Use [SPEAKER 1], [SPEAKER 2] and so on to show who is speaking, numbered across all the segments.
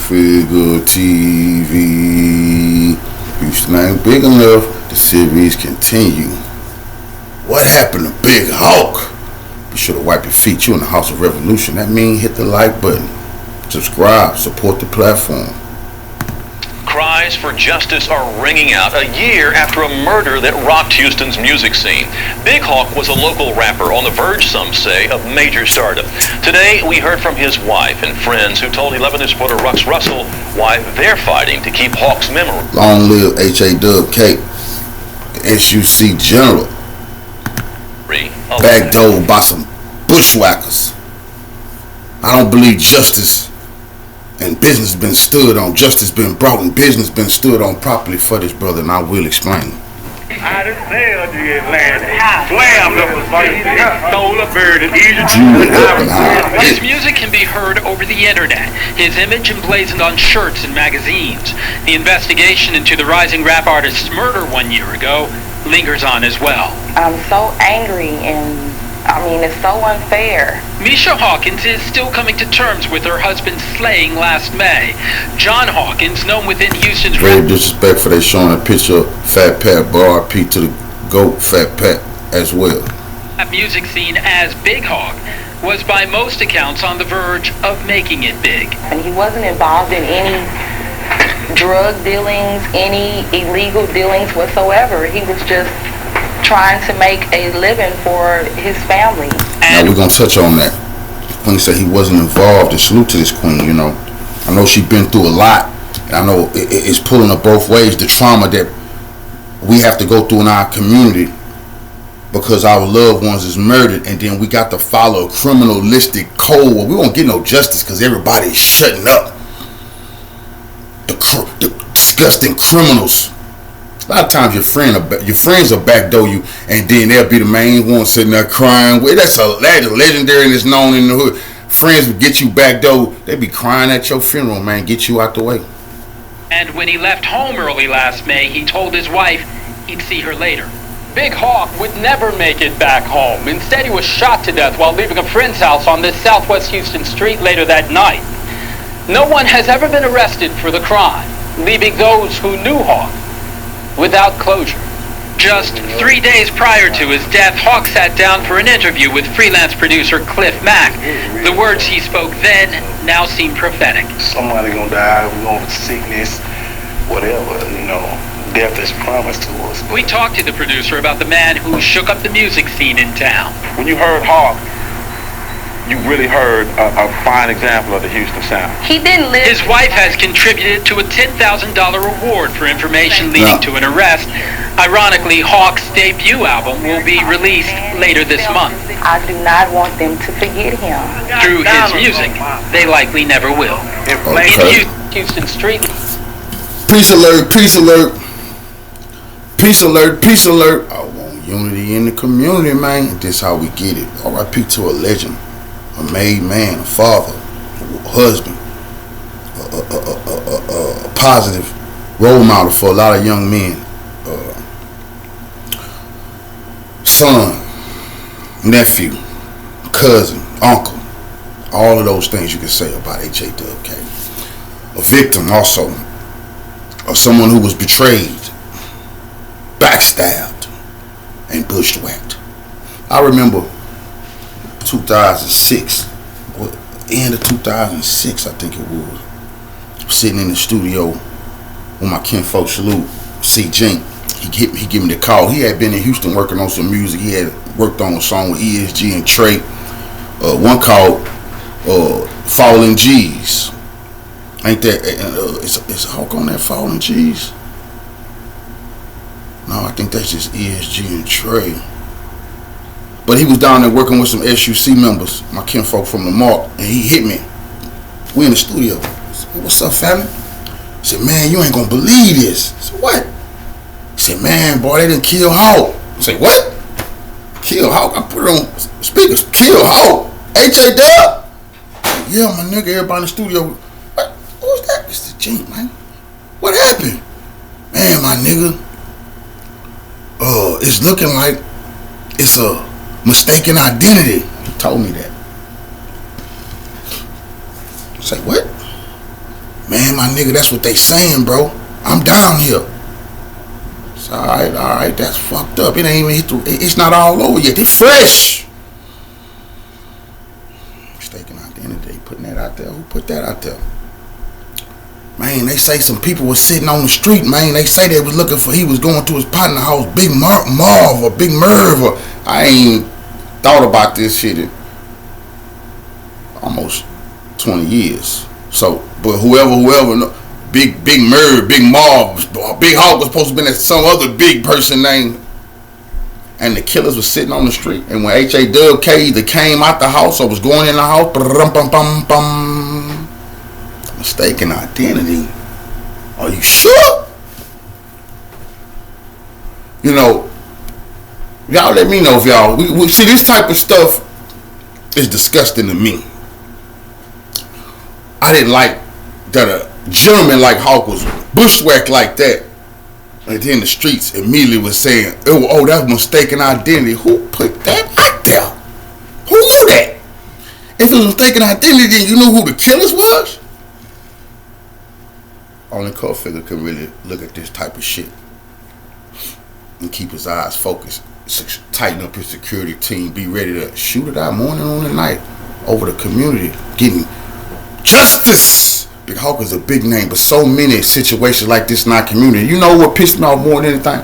[SPEAKER 1] Figure TV. Houston ain't big enough. The series continue. What happened to Big Hawk? Be sure to wipe your feet. You in the House of Revolution. That means hit the like button. Subscribe. Support the platform.
[SPEAKER 2] Cries for justice are ringing out a year after a murder that rocked Houston's music scene. Big Hawk was a local rapper on the verge, some say, of major stardom. Today, we heard from his wife and friends who told 11 News reporter Rux Russell why they're fighting to keep Hawk's memory.
[SPEAKER 1] Long live H.A.W.K. S.U.C. General. Backdoored by some bushwhackers. I don't believe justice and business been stood on, justice been brought and business been stood on properly for this brother, and I will explain.
[SPEAKER 3] I done sailed to Atlanta, slammed up a fight, stole a bird and
[SPEAKER 4] His music can be heard over the internet, his image emblazoned on shirts and magazines. The investigation into the rising rap artist's murder 1 year ago lingers on as well.
[SPEAKER 5] I'm so angry and it's so unfair.
[SPEAKER 4] Misha Hawkins is still coming to terms with her husband's slaying last May. John Hawkins, known within Houston's
[SPEAKER 1] very disrespectful. They showing a picture of Fat Pat, R.I.P. to the GOAT Fat Pat as well.
[SPEAKER 4] That music scene as Big Hawk was by most accounts on the verge of making it big.
[SPEAKER 5] And he wasn't involved in any drug dealings, any illegal dealings whatsoever. He was just trying to make a living for his family.
[SPEAKER 1] Now we're gonna touch on that. Queen said he wasn't involved, and salute to this queen. I know she's been through a lot, and I know it's pulling her both ways. The trauma that we have to go through in our community because our loved ones is murdered, and then we got to follow a criminalistic code where we won't get no justice because everybody's shutting up. The disgusting criminals. A lot of times your friends will backdoor you, and then they'll be the main one sitting there crying. Well, that's legendary and it's known in the hood. Friends will get you backdoor. They be crying at your funeral, man. Get you out the way.
[SPEAKER 4] And when he left home early last May, he told his wife he'd see her later. Big Hawk would never make it back home. Instead, he was shot to death while leaving a friend's house on this southwest Houston street later that night. No one has ever been arrested for the crime, leaving those who knew Hawk without closure. Just 3 days prior to his death, Hawk sat down for an interview with freelance producer Cliff Mack. The words he spoke then now seem prophetic.
[SPEAKER 3] Somebody gonna die, we're gonna have sickness, whatever, death is promised to us.
[SPEAKER 4] We talked to the producer about the man who shook up the music scene in town.
[SPEAKER 3] When you heard Hawk, you really heard a fine example of the Houston sound.
[SPEAKER 5] He didn't live.
[SPEAKER 4] His wife has contributed to a $10,000 reward for information leading to an arrest. Ironically, Hawk's debut album will be released later this month.
[SPEAKER 5] I do not want them to forget him.
[SPEAKER 4] Through his music, they likely never will.
[SPEAKER 1] Okay.
[SPEAKER 4] In Houston Street.
[SPEAKER 1] Peace alert, peace alert. Peace alert, peace alert. I want unity in the community, man. This how we get it. R.I.P. to a legend. A made man, a father, a husband, a positive role model for a lot of young men. Son, nephew, cousin, uncle, all of those things you can say about H.A.W.K. A victim also of someone who was betrayed, backstabbed, and bushwhacked. I remember 2006, end of 2006, I think it was. Sitting in the studio with my kinfolk salute, C. Jink. He gave me the call. He had been in Houston working on some music. He had worked on a song with ESG and Trey. One called Fallen G's. Ain't that? Is Hawk on that Fallen G's? No, I think that's just ESG and Trey. But he was down there working with some S.U.C. members, my kinfolk from the Mark, and he hit me. We in the studio. I said, what's up, family? He said, man, you ain't gonna believe this. I said, what? He said, man, boy, they done kill Hawk. I said, what? Kill Hawk? I put it on speakers. Kill Hawk. H.A.W.? Yeah, my nigga, everybody in the studio. What? Who's that? It's the Jink, man. What happened? Man, my nigga. It's looking like it's a mistaken identity. He told me that. I said, what? Man, my nigga, that's what they saying, bro. I'm down here. It's alright, that's fucked up. It ain't even it's not all over yet. It's fresh. Mistaken identity, putting that out there. Who put that out there? Man, they say some people was sitting on the street, man. They say they was looking for, he was going to his partner house, Big Marv or Big Merv. Or, I ain't thought about this shit in almost 20 years. So, but whoever, Big Merv, Big Marv, Big Hawk was supposed to be some other big person name. And the killers was sitting on the street. And when H.A.W.K. either came out the house or was going in the house, mistaken identity. Are you sure? You know, y'all let me know if y'all, we see this type of stuff is disgusting to me. I didn't like that a gentleman like Hawk was bushwhacked like that. And then the streets immediately was saying, oh, that's mistaken identity. Who put that out there? Who knew that? If it was mistaken identity, then you knew who the killers was? Only Cultfigga can really look at this type of shit and keep his eyes focused, tighten up his security team, be ready to shoot it out morning on the night over the community, getting justice. Big Hawk is a big name, but so many situations like this in our community. You know what pissed me off more than anything?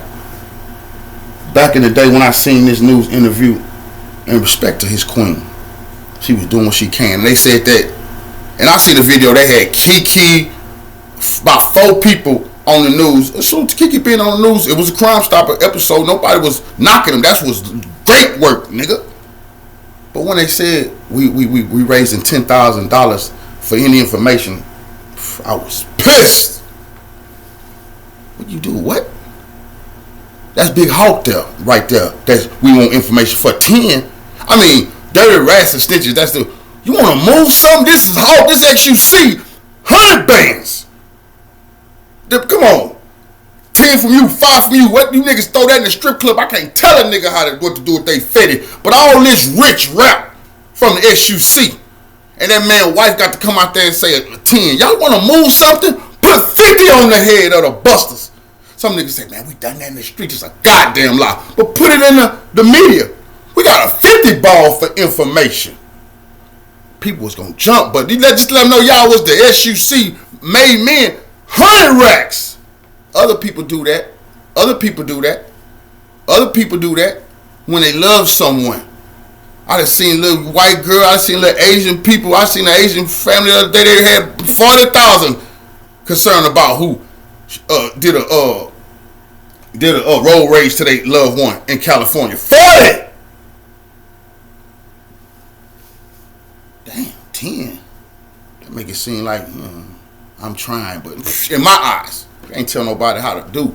[SPEAKER 1] Back in the day when I seen this news interview in respect to his queen, she was doing what she can. And they said that, and I see the video, they had Kiki, about 4 people on the news. So Kiki being on the news, it was a Crime Stopper episode. Nobody was knocking him. That was great work, nigga. But when they said we raising $10,000 for any information, I was pissed. What you do? What? That's Big Hawk there, right there. That's we want information for 10. I mean, dirty rats and snitches. That's the. You want to move something? This is Hawk. This S.U.C. 100 bands. Come on. 10 from you, 5 from you. What you niggas throw that in the strip club? I can't tell a nigga what to do with they fetty. But all this rich rap from the S.U.C. And that man's wife got to come out there and say 10. Y'all want to move something? Put 50 on the head of the busters. Some niggas say, man, we done that in the street. It's a goddamn lie. But put it in the media. We got a 50 ball for information. People was going to jump, but just let them know y'all was the S.U.C. made men 100 racks. Other people do that. Other people do that. Other people do that when they love someone. I done seen little white girl, I seen little Asian people, I seen an Asian family the other day, they had 40,000 concerned about who did a road rage to their loved one in California. 40! Damn, 10. That make it seem like I'm trying, but in my eyes, I ain't tell nobody how to do.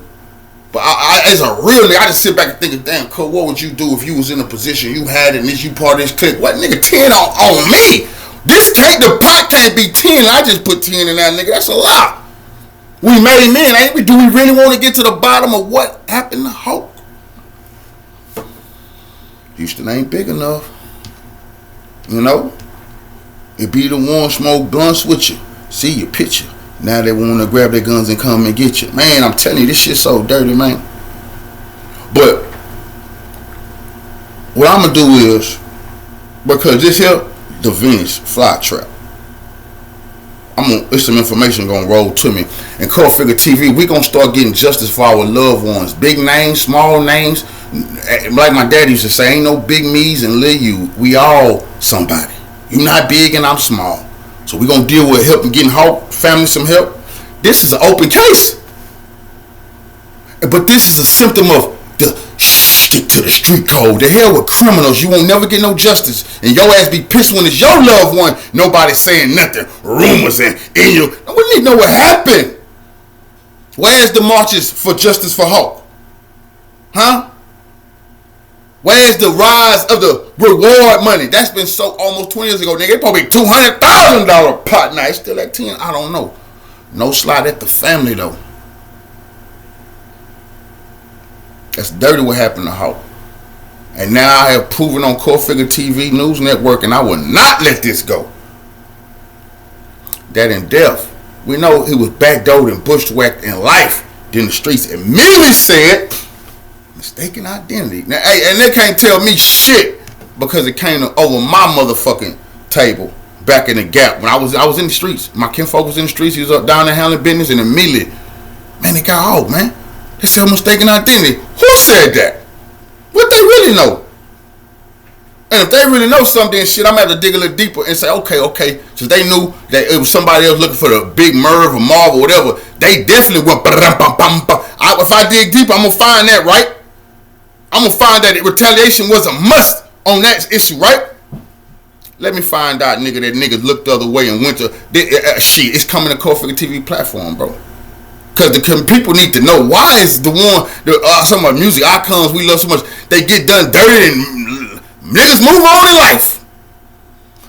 [SPEAKER 1] But as a real nigga, I just sit back and think, damn, Cole, what would you do if you was in a position you had it and this you part of this clique? What, nigga, 10 on me? The pot can't be 10. I just put 10 in that, nigga. That's a lot. We made men, ain't we? Do we really want to get to the bottom of what happened to Hope? Houston ain't big enough. You know? It be the one smoke blunts with you. See your picture. Now they want to grab their guns and come and get you. Man, I'm telling you, this shit's so dirty, man. But what I'm going to do is, because this here, the Venus fly trap. It's some information going to roll to me. And Cultfigga TV, we going to start getting justice for our loved ones. Big names, small names. Like my daddy used to say, ain't no big me's and little you. We all somebody. You not big and I'm small. So we're going to deal with help and getting Hawk family some help. This is an open case. But this is a symptom of the stick to the street code. The hell with criminals. You won't never get no justice. And your ass be pissed when it's your loved one. Nobody saying nothing. Rumors and in you. We need to know what happened. Where's the marches for justice for Hawk? Huh? Where's the rise of the reward money? That's been so almost 20 years ago, nigga. It probably $200,000 pot now. It's still at 10. I don't know. No slide at the family though. That's dirty what happened to Hawk. And now I have proven on CultfiggaTvNews Network, and I will not let this go, that in death We know he was backdoored and bushwhacked in life. Then the streets immediately said, mistaken identity. Now, hey, and they can't tell me shit because it came over my motherfucking table back in the Gap when I was in the streets. My kinfolk was in the streets. He was up down there handling business, and immediately, man, they got out, man. They said mistaken identity. Who said that? What they really know? And if they really know something, shit, I'm gonna have to dig a little deeper and say, okay. Since they knew that it was somebody else looking for the big Merv or Marv or whatever, they definitely went. If I dig deeper, I'm gonna find that, right? I'm gonna find that retaliation was a must on that issue, right? Let me find out, nigga, that niggas looked the other way and went to shit. It's coming to Cultfigga TV platform, bro. Cause the people need to know why is the one some of the music icons we love so much, they get done dirty and niggas move on in life.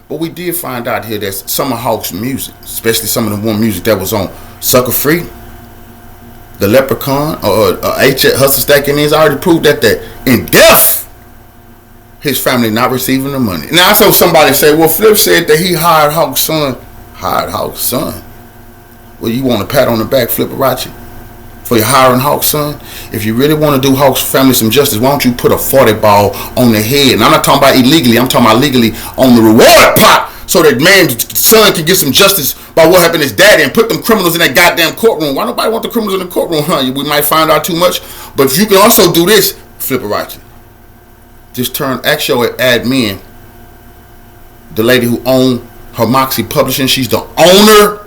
[SPEAKER 1] But we did find out here that some of Hawk's music, especially some of the one music that was on Sucker Free, The Leprechaun, or H at Hustle Stacking is already proved that in death, his family not receiving the money. Now I saw somebody say, well, Flip said that he hired Hawk's son. Hired Hawk's son? Well, you want a pat on the back, Flipperachi, for your hiring Hawk's son? If you really want to do Hawk's family some justice, why don't you put a 40 ball on the head? And I'm not talking about illegally. I'm talking about legally on the reward pot so that man's son can get some justice by what happened to his daddy and put them criminals in that goddamn courtroom. Why nobody want the criminals in the courtroom? Huh? We might find out too much. But if you can also do this, Flipperachi, just ask your admin, the lady who owned her Moxie Publishing, she's the owner.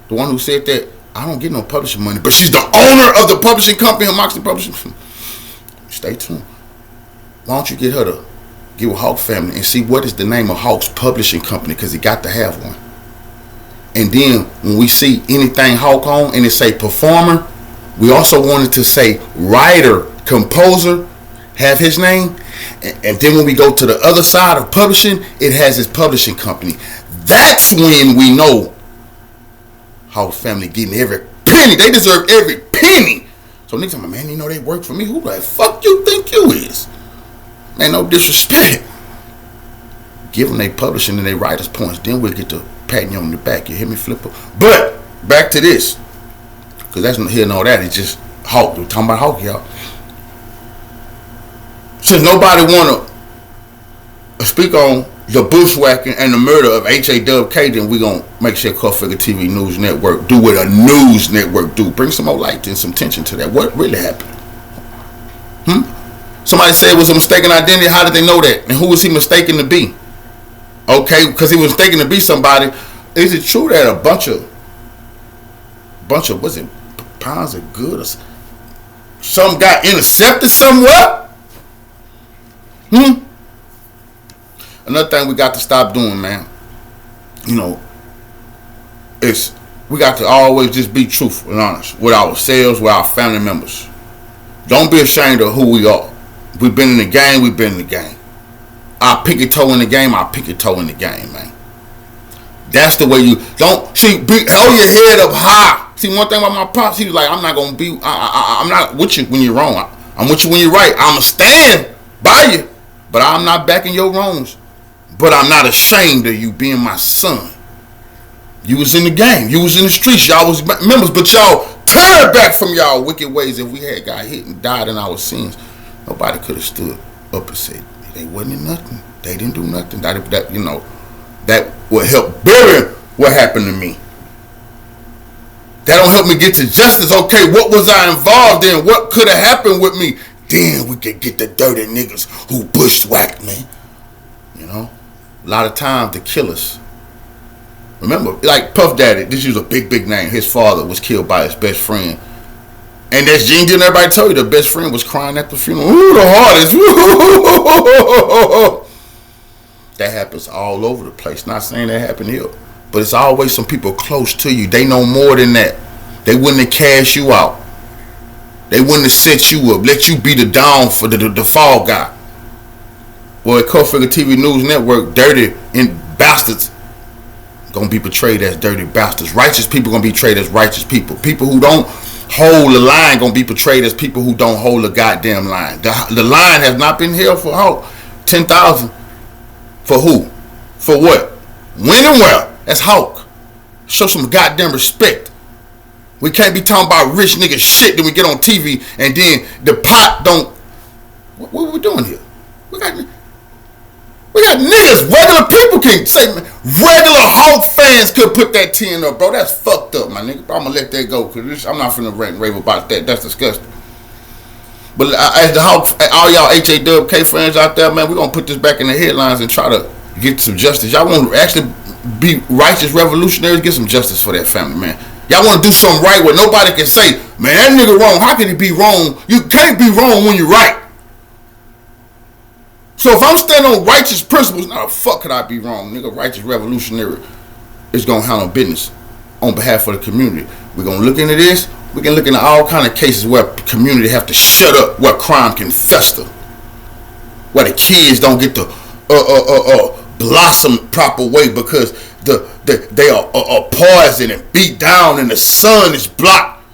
[SPEAKER 1] The one who said that, I don't get no publishing money, but she's the owner of the publishing company, Moxie Publishing. Stay tuned. Why don't you get her to get with Hawk family and see what is the name of Hawk's publishing company, because he got to have one. And then when we see anything Hawk on and it say performer, we also wanted to say writer, composer, have his name. And then when we go to the other side of publishing, it has his publishing company. That's when we know Hawk family getting every penny. They deserve every penny. So niggas like, man, you know they work for me. Who the fuck you think you is? Man, no disrespect. Give them they publishing and they writers points. Then we'll get to patting you on the back. You hear me, Flipper? But back to this, because that's not here and all that. It's just Hawk. We're talking about Hawk, y'all. Since nobody want to speak on the bushwhacking and the murder of H.A.W.K., then we going to make sure Cultfigga TV News Network do what a news network do. Bring some more light and some attention to that. What really happened? Somebody said it was a mistaken identity. How did they know that? And who was he mistaken to be? Okay, because he was mistaken to be somebody. Is it true that a bunch of was it pounds of good or some got intercepted somewhere? Another thing we got to stop doing, man, you know, is we got to always just be truthful and honest with ourselves, with our family members. Don't be ashamed of who we are. We've been in the game, we've been in the game. I pick a toe in the game, I pick a toe in the game, man. That's the way you don't hold your head up high. See, one thing about my pops, he was like, I'm not gonna be I'm not with you when you're wrong. I'm with you when you're right. I'ma stand by you, but I'm not backing your wrongs. But I'm not ashamed of you being my son. You was in the game. You was in the streets. Y'all was members, but y'all turned back from y'all wicked ways. If we had got hit and died in our sins, nobody could have stood up and said they wasn't in nothing. They didn't do nothing. That you know, that would help bury what happened to me. That don't help me get to justice. Okay, what was I involved in? What could have happened with me? Then we could get the dirty niggas who bushwhacked me. You know, a lot of times the killers. Remember, like Puff Daddy, this is a big name. His father was killed by his best friend. And that's Gene, didn't everybody tell you the best friend was crying at the funeral? Ooh, the hardest. That happens all over the place. Not saying that happened here. But it's always some people close to you. They know more than that. They wouldn't have cashed you out. They wouldn't have set you up, let you be the down for the fall guy. Well, at Cultfigga TV News Network, dirty and bastards gonna be portrayed as dirty bastards. Righteous people gonna be portrayed as righteous people. People who don't hold the line gonna be portrayed as people who don't hold the goddamn line. The line has not been held for how? 10,000 for who? For what? When and where? That's Hawk. Show some goddamn respect. We can't be talking about rich nigga shit then we get on TV and then the pot don't. What are we doing here? We got niggas, regular people can say, regular Hulk fans could put that 10 up, bro. That's fucked up, my nigga. I'm gonna let that go because I'm not finna rant and rave about that. That's disgusting. But as the Hulk, all y'all HAWK fans out there, man, we gonna put this back in the headlines and try to get some justice. Y'all want to actually be righteous revolutionaries? Get some justice for that family, man. Y'all want to do something right where nobody can say, man, that nigga wrong. How can he be wrong? You can't be wrong when you're right. So if I'm standing on righteous principles, now the fuck could I be wrong? Nigga, righteous revolutionary is going to handle business on behalf of the community. We're going to look into this. We can look into all kind of cases where community have to shut up, where crime can fester, where the kids don't get to blossom proper way because they are poisoned and beat down and the sun is blocked.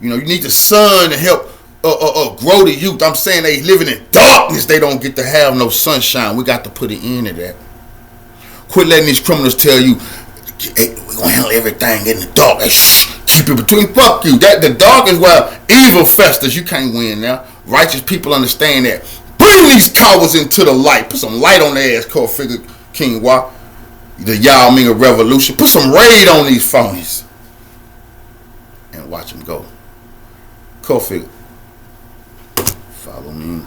[SPEAKER 1] You know, you need the sun to help grow the youth. I'm saying they living in darkness. They don't get to have no sunshine. We got to put an end to that. Quit letting these criminals tell you, hey, we're going to handle everything in the dark. Hey, keep it between. Fuck you. That the dark is where evil festers. You can't win now. Righteous people understand that. Bring these cowards into the light. Put some light on their ass, Cultfigga King Wa. The Yao Ming Revolution. Put some raid on these phonies. And watch them go. Cultfigga. Follow me.